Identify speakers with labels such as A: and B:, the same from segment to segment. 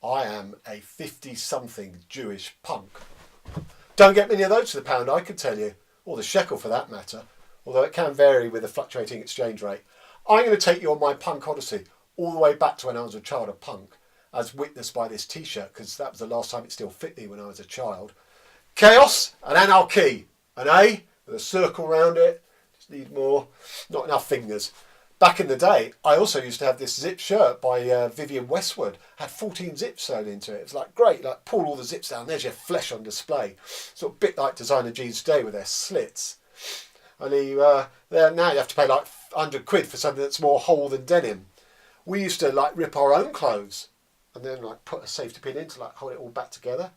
A: I am a 50-something Jewish punk. Don't get many of those to the pound, I can tell you, or the shekel for that matter, although it can vary with a fluctuating exchange rate. I'm going to take you on my punk odyssey all the way back to when I was a child of punk, as witnessed by this t-shirt, because that was the last time it still fit me when I was a child. Chaos and anarchy. An A with a circle round it. Just need more. Not enough fingers. Back in the day, I also used to have this zip shirt by Vivienne Westwood. Had 14 zips sewn into it. It was like great, like pull all the zips down. There's your flesh on display. Sort of bit like designer jeans today with their slits. Only now you have to pay like £100 for something that's more whole than denim. We used to like rip our own clothes and then like put a safety pin in to like hold it all back together.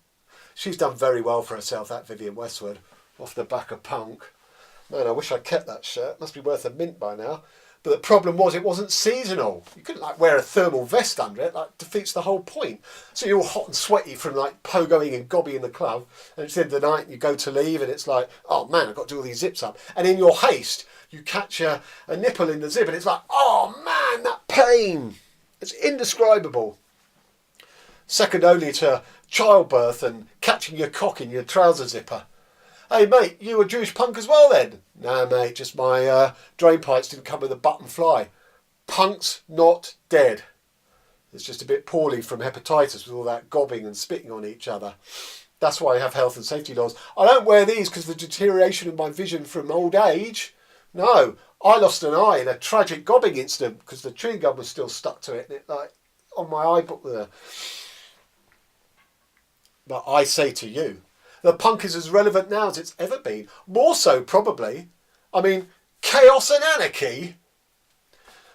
A: She's done very well for herself, that Vivienne Westwood, off the back of punk. Man, I wish I'd kept that shirt. Must be worth a mint by now. But the problem was it wasn't seasonal. You couldn't like wear a thermal vest under it. Like defeats the whole point. So you're all hot and sweaty from like pogoing and gobbing in the club. And it's the end of the night and you go to leave and it's like, oh man, I've got to do all these zips up. And in your haste, you catch a nipple in the zip and it's like, oh man, that pain. It's indescribable. Second only to childbirth and catching your cock in your trouser zipper. Hey mate, you a Jewish punk as well then? No mate, just my drain pipes didn't come with a button fly. Punk's not dead. It's just a bit poorly from hepatitis with all that gobbing and spitting on each other. That's why I have health and safety laws. I don't wear these because of the deterioration of my vision from old age. No, I lost an eye in a tragic gobbing incident because the chewing gum was still stuck to it and it like on my eye book there. But I say to you, the punk is as relevant now as it's ever been. More so, probably. I mean, chaos and anarchy.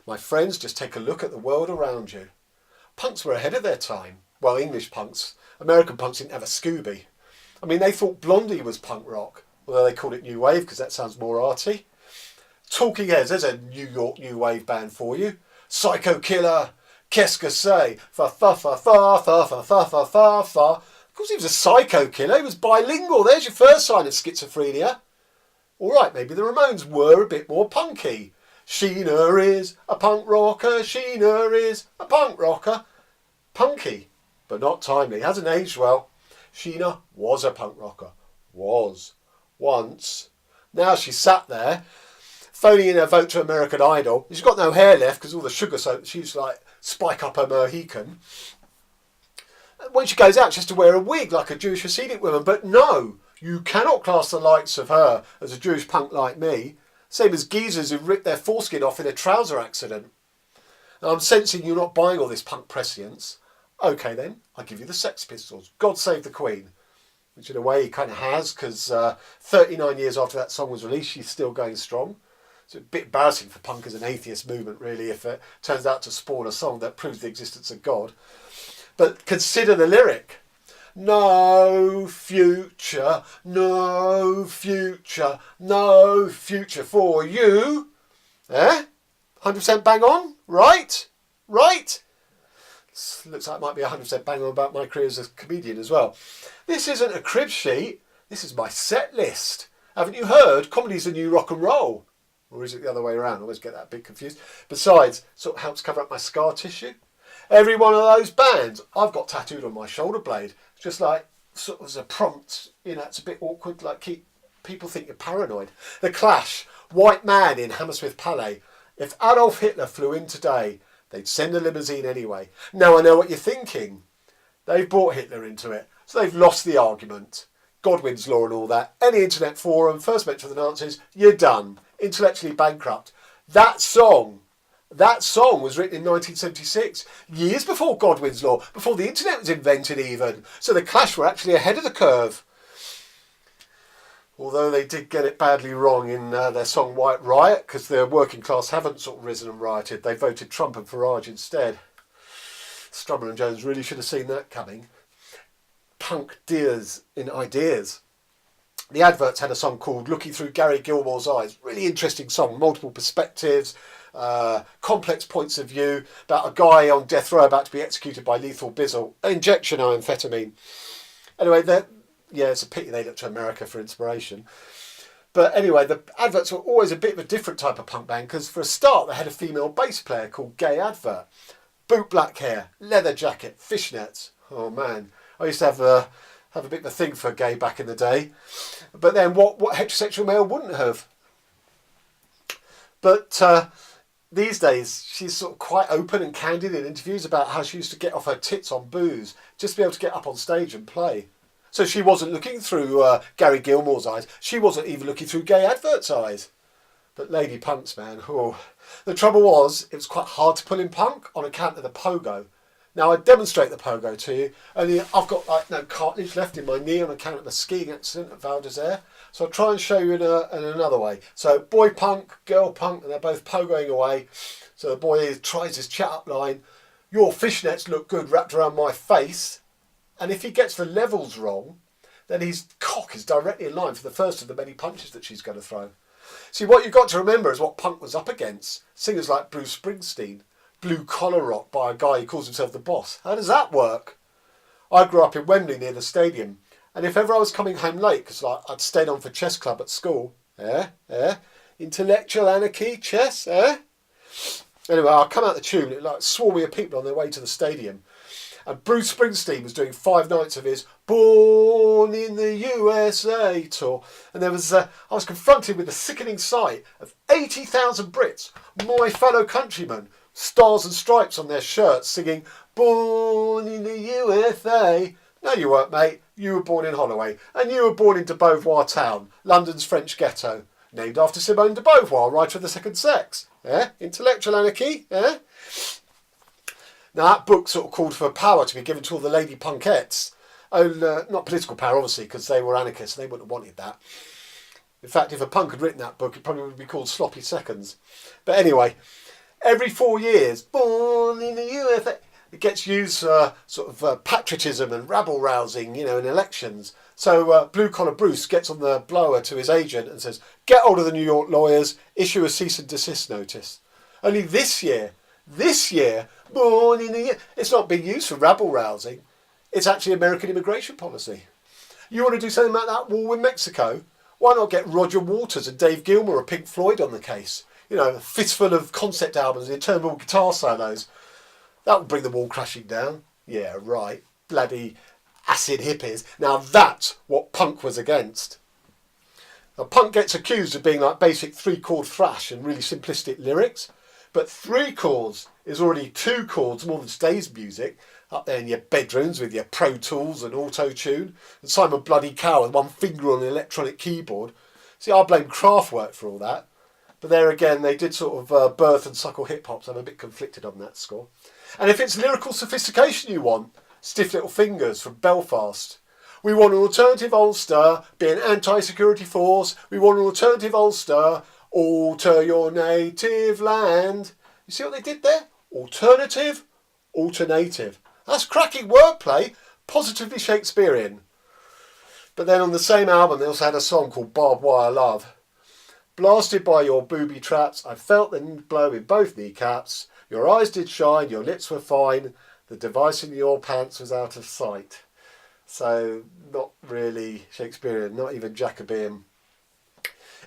A: My friends, just take a look at the world around you. Punks were ahead of their time. Well, English punks. American punks didn't have a Scooby. I mean, they thought Blondie was punk rock, although they called it New Wave because that sounds more arty. Talking Heads, there's a New York New Wave band for you. Psycho Killer, Qu'est-ce que c'est? Fa fa fa fa fa fa fa fa fa fa. Of course he was a psycho killer, he was bilingual. There's your first sign of schizophrenia. Alright, maybe the Ramones were a bit more punky. Sheena is a punk rocker, Sheena is a punk rocker. Punky, but not timely. Hasn't aged well. Sheena was a punk rocker. Was. Once. Now she's sat there, phoning in her vote to American Idol. She's got no hair left because all the sugar soap, she used to like spike up her Mohican. When she goes out, she has to wear a wig like a Jewish Hasidic woman. But no, you cannot class the likes of her as a Jewish punk like me. Same as geezers who ripped their foreskin off in a trouser accident. Now, I'm sensing you're not buying all this punk prescience. OK then, I'll give you the Sex Pistols. God Save the Queen. Which in a way he kind of has, because 39 years after that song was released, she's still going strong. It's a bit embarrassing for punk as an atheist movement, really, if it turns out to spawn a song that proves the existence of God. But consider the lyric. No future, no future, no future for you. Eh? 100% bang on? Right? Right? This looks like it might be 100% bang on about my career as a comedian as well. This isn't a crib sheet. This is my set list. Haven't you heard? Comedy's the new rock and roll. Or is it the other way around? I always get that a bit confused. Besides, sort of helps cover up my scar tissue. Every one of those bands I've got tattooed on my shoulder blade. Just like sort of as a prompt, you know, it's a bit awkward, like people think you're paranoid. The Clash, White Man in Hammersmith Palais. If Adolf Hitler flew in today, they'd send a limousine anyway. Now I know what you're thinking. They've brought Hitler into it, so they've lost the argument. Godwin's law and all that. Any internet forum, first mention of the Nazis, you're done. Intellectually bankrupt. That song was written in 1976, years before Godwin's law, before the internet was invented even. So the Clash were actually ahead of the curve. Although they did get it badly wrong in their song White Riot, because the working class haven't sort of risen and rioted. They voted Trump and Farage instead. Strummer and Jones really should have seen that coming. Punk deers in ideas. The Adverts had a song called Looking Through Gary Gilmore's Eyes. Really interesting song, multiple perspectives, complex points of view, about a guy on death row about to be executed by lethal bizzle, injection of amphetamine. Anyway, it's a pity they looked to America for inspiration. But anyway, the Adverts were always a bit of a different type of punk band, because for a start they had a female bass player called Gay Advert. Boot black hair, leather jacket, fishnets. Oh man, I used to have a bit of a thing for gay back in the day. But then what heterosexual male wouldn't have? But these days, she's sort of quite open and candid in interviews about how she used to get off her tits on booze just to be able to get up on stage and play. So she wasn't looking through Gary Gilmore's eyes. She wasn't even looking through Gay Adverts' eyes. But lady punks, man, oh. The trouble was, it was quite hard to pull in punk on account of the pogo. Now, I demonstrate the pogo to you, only I've got like no cartilage left in my knee on account of a skiing accident at Val d'Isere. So I'll try and show you in another way. So boy punk, girl punk, and they're both pogoing away. So the boy tries his chat-up line, your fishnets look good wrapped around my face. And if he gets the levels wrong, then his cock is directly in line for the first of the many punches that she's going to throw. See, what you've got to remember is what punk was up against. Singers like Bruce Springsteen, blue collar rock by a guy who calls himself the Boss. How does that work? I grew up in Wembley near the stadium, and if ever I was coming home late, because like, I'd stayed on for chess club at school, intellectual anarchy, chess, Anyway, I'd come out the tube and it like swarmy of people on their way to the stadium. And Bruce Springsteen was doing 5 nights of his Born in the USA tour. And there was, I was confronted with the sickening sight of 80,000 Brits, my fellow countrymen, stars and stripes on their shirts, singing Born in the USA. No, you weren't, mate. You were born in Holloway. And you were born into Beauvoir town, London's French ghetto. Named after Simone de Beauvoir, writer of The Second Sex. Intellectual anarchy. Now, that book sort of called for power to be given to all the lady punkettes. Not political power, obviously, because they were anarchists and they wouldn't have wanted that. In fact, if a punk had written that book, it probably would be called Sloppy Seconds. But anyway, every 4 years, Born in the USA, it gets used patriotism and rabble-rousing, in elections. So Blue Collar Bruce gets on the blower to his agent and says, get hold of the New York lawyers, issue a cease and desist notice. Only this year, Born in the year, it's not being used for rabble-rousing. It's actually American immigration policy. You want to do something about that war with Mexico? Why not get Roger Waters and Dave Gilmour of Pink Floyd on the case? A fistful of concept albums and interminable guitar solos. That would bring the wall crashing down. Yeah, right. Bloody acid hippies. Now that's what punk was against. Now, punk gets accused of being like basic 3-chord thrash and really simplistic lyrics. But 3 chords is already 2 chords more than today's music, up there in your bedrooms with your Pro Tools and Auto-Tune, and Simon Bloody Cow with 1 finger on an electronic keyboard. See, I blame Kraftwerk for all that. But there again, they did sort of birth and suckle hip-hop, so I'm a bit conflicted on that score. And if it's lyrical sophistication you want, Stiff Little Fingers from Belfast. We want an alternative Ulster, be an anti-security force. We want an alternative Ulster, alter your native land. You see what they did there? Alternative, alternative. That's cracking wordplay, positively Shakespearean. But then on the same album, they also had a song called Barbed Wire Love. Blasted by your booby traps, I felt the blow in both kneecaps. Your eyes did shine, your lips were fine. The device in your pants was out of sight. So, not really Shakespearean, not even Jacobean.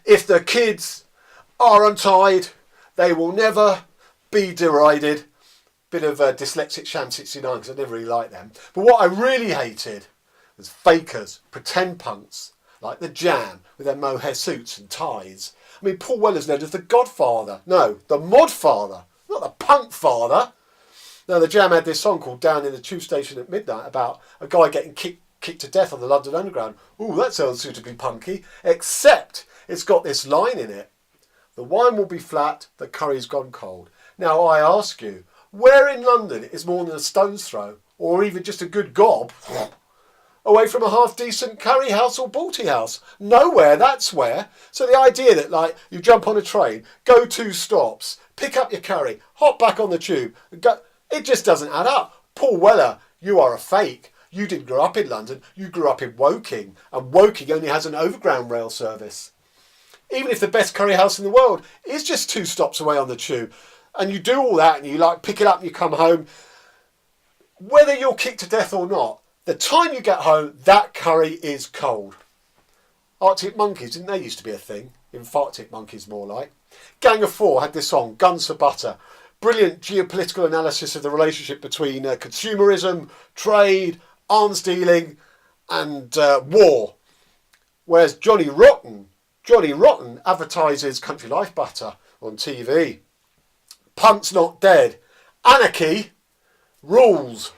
A: If the kids are untied, they will never be derided. Bit of a dyslexic Sham 69 because I never really liked them. But what I really hated was fakers, pretend punks, like the Jam with their mohair suits and ties. I mean, Paul Weller's known as the Godfather. No, the Mod Father, not the Punk Father. Now, the Jam had this song called Down in the Tube Station at Midnight about a guy getting kicked to death on the London Underground. Ooh, that sounds suitably punky. Except it's got this line in it. The wine will be flat, the curry's gone cold. Now, I ask you, where in London is more than a stone's throw, or even just a good gob, away from a half-decent curry house or balti house? Nowhere, that's where. So the idea that, like, you jump on a train, go 2 stops, pick up your curry, hop back on the tube, go, it just doesn't add up. Paul Weller, you are a fake. You didn't grow up in London, you grew up in Woking, and Woking only has an overground rail service. Even if the best curry house in the world is just 2 stops away on the tube, and you do all that and you like pick it up and you come home, whether you're kicked to death or not, the time you get home, that curry is cold. Arctic Monkeys, didn't they used to be a thing? Infarctic Monkeys more like. Gang of Four had this song, Guns for Butter. brilliant geopolitical analysis of the relationship between consumerism, trade, arms dealing and war. Whereas Johnny Rotten advertises country life butter on TV. Punk's not dead. Anarchy rules.